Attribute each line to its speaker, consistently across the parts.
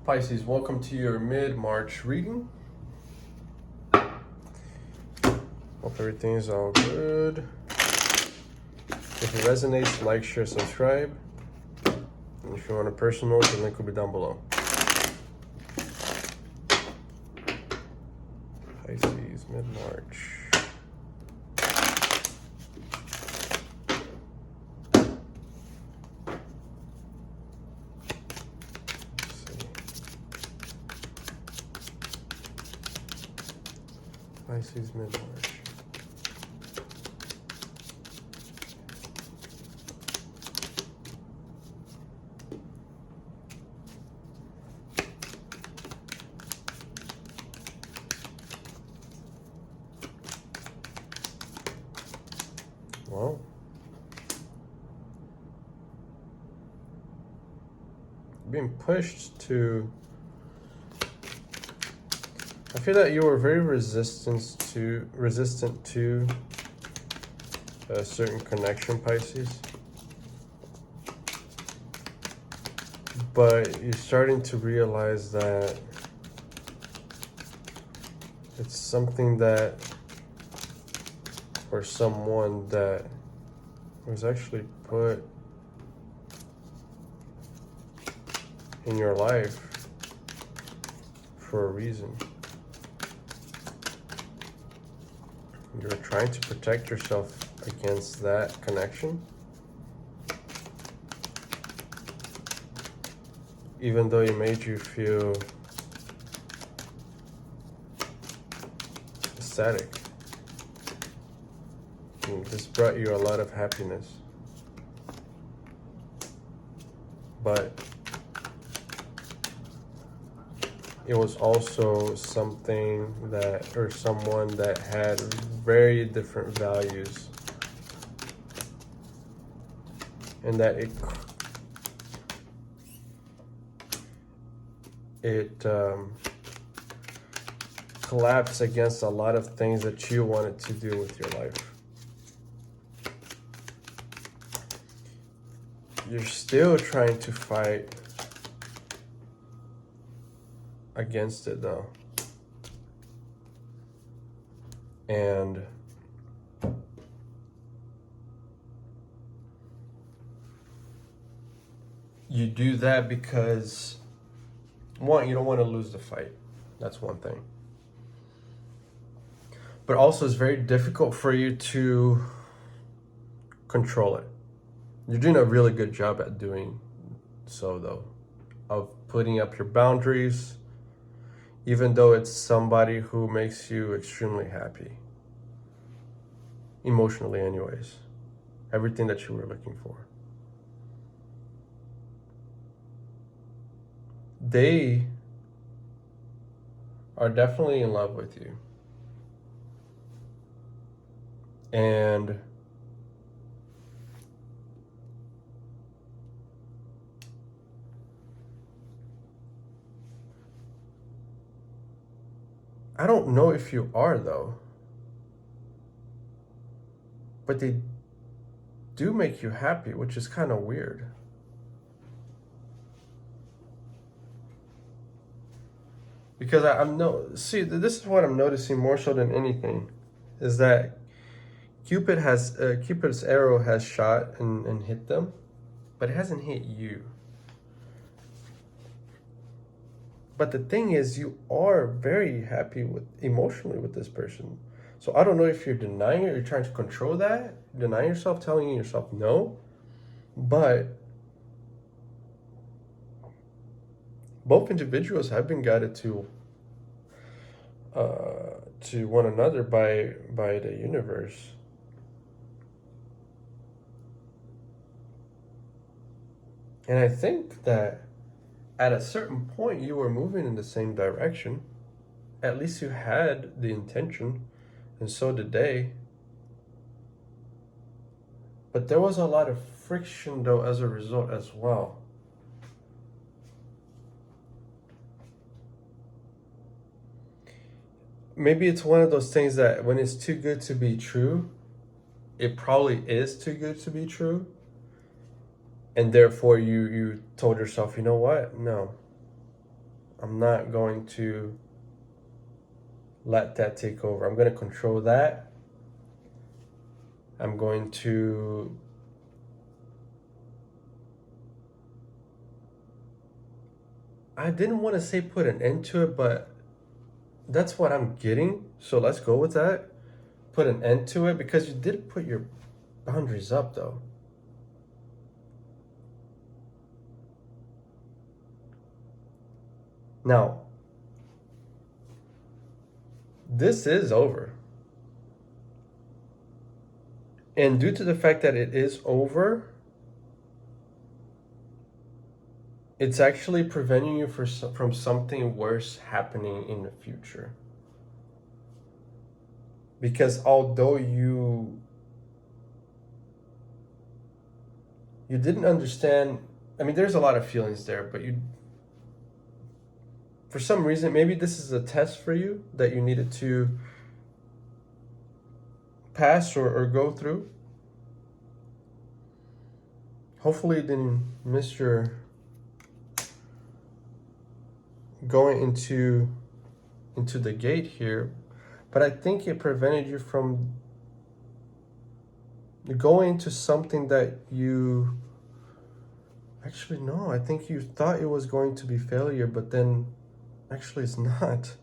Speaker 1: Pisces, welcome to your mid-March reading. Hope everything is all good. If it resonates, like, share, subscribe. And if you want a personal, the link will be down below. Pisces, mid-March. Pisces, mid-March. Well, being pushed to, I feel that you were very resistant to a certain connection, Pisces. But you're starting to realize that it's something that, or someone that was actually put in your life for a reason. You're trying to protect yourself against that connection, even though it made you feel ecstatic. And this brought you a lot of happiness. But it was also something that, or someone that had very different values, and that it collapsed against a lot of things that you wanted to do with your life. You're still trying to fight against it though. And you do that because, one, you don't want to lose the fight. That's one thing. But also it's very difficult for you to control it. You're doing a really good job at doing so though, of putting up your boundaries, even though it's somebody who makes you extremely happy. Emotionally anyways. Everything that you were looking for. They are definitely in love with you. And I don't know if you are though, but they do make you happy, which is kind of weird. Because this is what I'm noticing more so than anything, is that Cupid's arrow has shot and hit them, but it hasn't hit you. But the thing is, you are very happy emotionally with this person. So I don't know if you're denying it, or you're trying to control that, denying yourself, telling yourself no. But both individuals have been guided to one another by the universe. And I think that at a certain point you were moving in the same direction. At least you had the intention, and so did they. But there was a lot of friction though as a result as well. Maybe it's one of those things that when it's too good to be true, it probably is too good to be true. And therefore you told yourself, you know what? No. I'm not going to let that take over. I'm going to control that. I'm going to I didn't want to say put an end to it, but that's what I'm getting. So let's go with that. Put an end to it, because you did put your boundaries up though. Now, this is over. And due to the fact that it is over, it's actually preventing you from something worse happening in the future. Because although you didn't understand, I mean, there's a lot of feelings there, but for some reason, maybe this is a test for you that you needed to pass or go through. Hopefully it didn't miss your going into the gate here, but I think it prevented you from going into something that you actually, no, I think you thought it was going to be failure, but then actually it's not.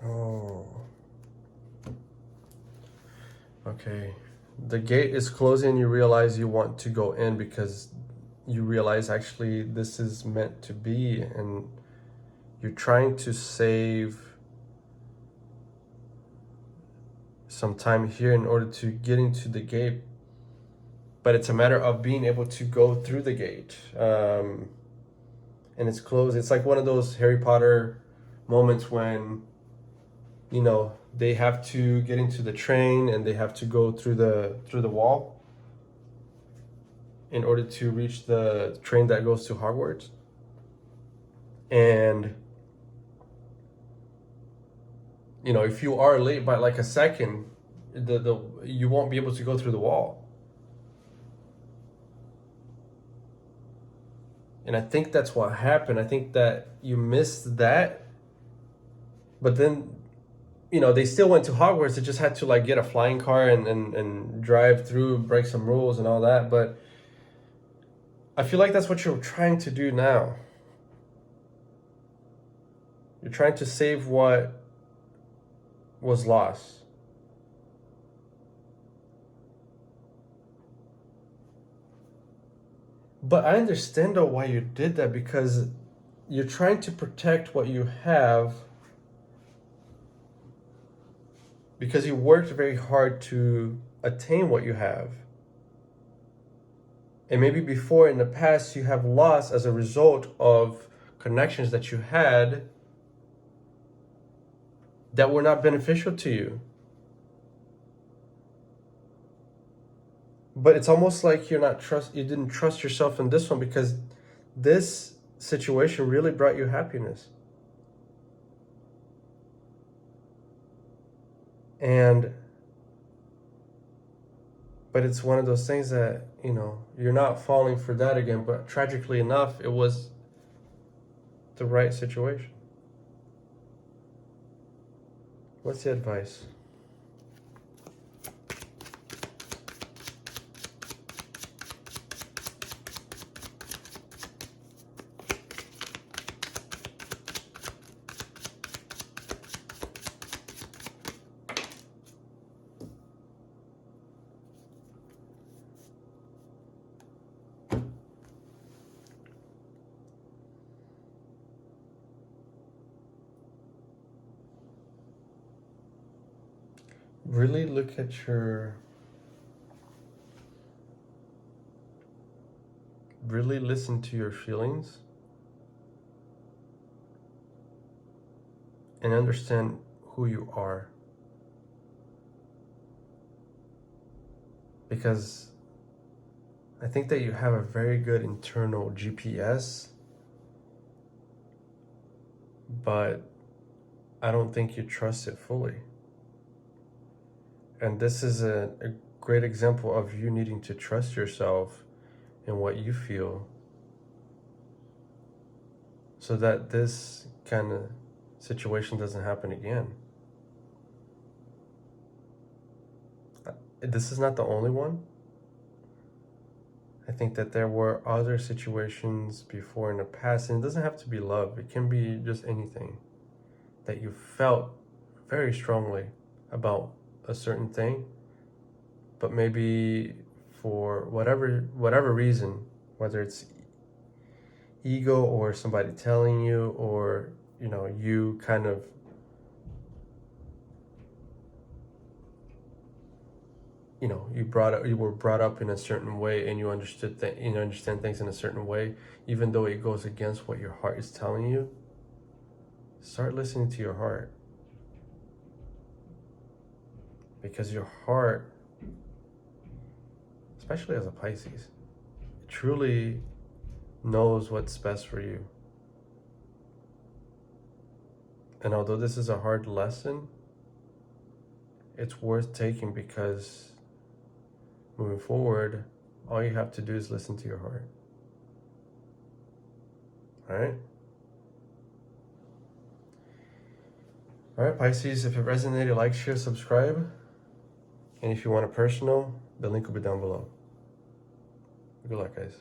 Speaker 1: Oh. Okay. The gate is closing. You realize you want to go in because you realize actually this is meant to be, and you're trying to save some time here in order to get into the gate, but it's a matter of being able to go through the gate, and it's closed. It's like one of those Harry Potter moments when they have to get into the train and they have to go through the wall in order to reach the train that goes to Hogwarts. And if you are late by like a second, you won't be able to go through the wall. And I think that's what happened. I think that you missed that. But then, they still went to Hogwarts. They just had to like get a flying car and drive through, break some rules and all that. But I feel like that's what you're trying to do now. You're trying to save what was lost. But I understand though why you did that, because you're trying to protect what you have, because you worked very hard to attain what you have. And maybe before in the past you have lost as a result of connections that you had that were not beneficial to you. But it's almost like you didn't trust yourself in this one, because this situation really brought you happiness. But it's one of those things that, you're not falling for that again, but tragically enough, it was the right situation. What's the advice? Really look at really listen to your feelings and understand who you are. Because I think that you have a very good internal GPS, but I don't think you trust it fully. And this is a great example of you needing to trust yourself and what you feel, so that this kind of situation doesn't happen again. This is not the only one. I think that there were other situations before in the past, and it doesn't have to be love. It can be just anything that you felt very strongly about a certain thing, but maybe for whatever reason, whether it's ego or somebody telling you, or you kind of you were brought up in a certain way, and you understand things in a certain way, even though it goes against what your heart is telling you. Start listening to your heart, because your heart, especially as a Pisces, truly knows what's best for you. And although this is a hard lesson, it's worth taking, because moving forward, all you have to do is listen to your heart. All right? All right, Pisces, if it resonated, like, share, subscribe. And if you want a personal, the link will be down below. Good luck, guys.